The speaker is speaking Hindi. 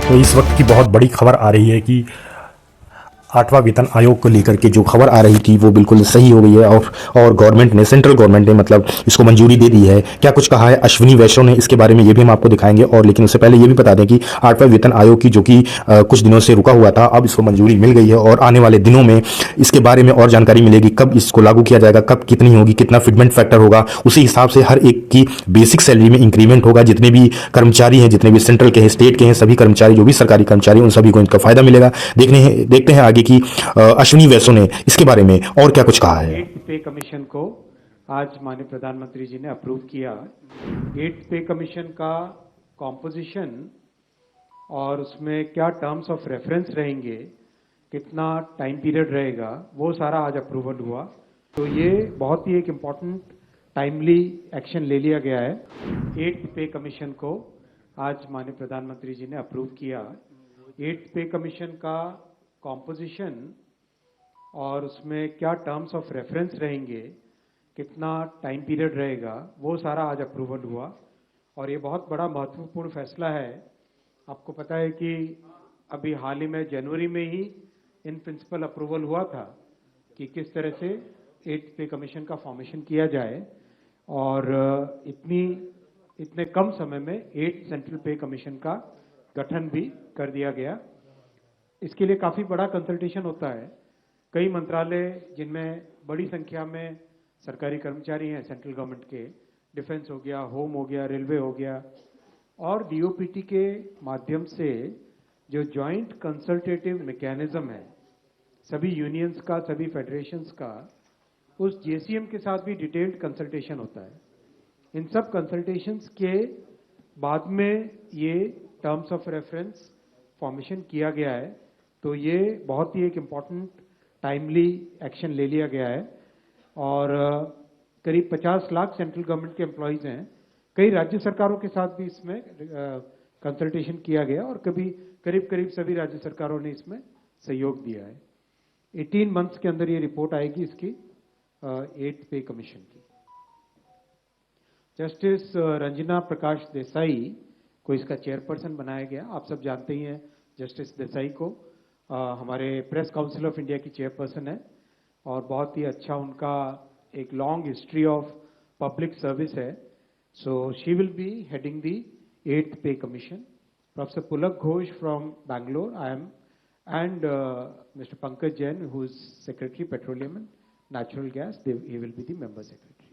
तो इस वक्त की बहुत बड़ी खबर आ रही है कि 8वां वेतन आयोग को लेकर के जो खबर आ रही थी वो बिल्कुल सही हो गई है और गवर्नमेंट ने, सेंट्रल गवर्नमेंट ने मतलब इसको मंजूरी दे दी है। क्या कुछ कहा है अश्विनी वैष्णव ने इसके बारे में, ये भी हम आपको दिखाएंगे। और लेकिन उससे पहले ये भी बता दें कि 8वां वेतन आयोग की जो कि कुछ दिनों से रुका हुआ था, अब इसको मंजूरी मिल गई है और आने वाले दिनों में इसके बारे में और जानकारी मिलेगी। कब इसको लागू किया जाएगा, कब कितनी होगी, कितना फिटमेंट फैक्टर होगा, उसी हिसाब से हर एक की बेसिक सैलरी में इंक्रीमेंट होगा। जितने भी कर्मचारी हैं, जितने भी सेंट्रल के हैं, स्टेट के हैं, सभी कर्मचारी, जो भी सरकारी कर्मचारी, उन सभी को इनका फायदा मिलेगा। देखते हैं आगे की अश्विनी वैष्णव ने इसके बारे में और क्या कुछ कहा है। एट्थ पे कमीशन को आज माननीय प्रधानमंत्री जी ने अप्रूव किया। एट्थ पे कमीशन का कॉम्पोजिशन और उसमें क्या टर्म्स ऑफ रेफरेंस रहेंगे, कितना टाइम पीरियड रहेगा, वो सारा आज अप्रूवल हुआ। तो ये बहुत ही एक इम्पॉर्टेंट टाइमली एक्शन ले लिया गया है। एट्थ पे कमीशन को आज माननीय प्रधानमंत्री जी ने अप्रूव किया। एट्थ पे कमीशन का कॉम्पोजिशन और उसमें क्या टर्म्स ऑफ रेफरेंस रहेंगे, कितना टाइम पीरियड रहेगा, वो सारा आज अप्रूवल हुआ। और ये बहुत बड़ा महत्वपूर्ण फैसला है। आपको पता है कि अभी हाल ही में जनवरी में ही इन प्रिंसिपल अप्रूवल हुआ था कि किस तरह से एट्थ पे कमीशन का फॉर्मेशन किया जाए, और इतने कम समय में एट्थ सेंट्रल पे कमीशन का गठन भी कर दिया गया। इसके लिए काफ़ी बड़ा कंसल्टेशन होता है। कई मंत्रालय जिनमें बड़ी संख्या में सरकारी कर्मचारी हैं सेंट्रल गवर्नमेंट के, डिफेंस हो गया, होम हो गया, रेलवे हो गया, और डीओपीटी के माध्यम से जो जॉइंट कंसल्टेटिव मैकेनिज्म है सभी यूनियंस का, सभी फेडरेशंस का, उस जेसीएम के साथ भी डिटेल्ड कंसल्टेशन होता है। इन सब कंसल्टेशंस के बाद में ये टर्म्स ऑफ रेफरेंस फॉर्मेशन किया गया है। तो ये बहुत ही एक इम्पॉर्टेंट टाइमली एक्शन ले लिया गया है। और करीब 50 लाख सेंट्रल गवर्नमेंट के एम्प्लॉयज़ हैं। कई राज्य सरकारों के साथ भी इसमें कंसल्टेशन किया गया और करीब सभी राज्य सरकारों ने इसमें सहयोग दिया है। 18 मंथ्स के अंदर ये रिपोर्ट आएगी इसकी एट्थ पे कमीशन की। जस्टिस रंजना प्रकाश देसाई को इसका चेयरपर्सन बनाया गया। आप सब जानते ही हैं जस्टिस देसाई को, हमारे प्रेस काउंसिल ऑफ इंडिया की चेयरपर्सन है और बहुत ही अच्छा उनका एक long history of public service है। So she will be heading the eighth pay commission. Professor Pulak Ghosh from Bangalore, IIM, and Mr. Pankaj Jain, who is Secretary Petroleum and Natural Gas, he will be the member secretary.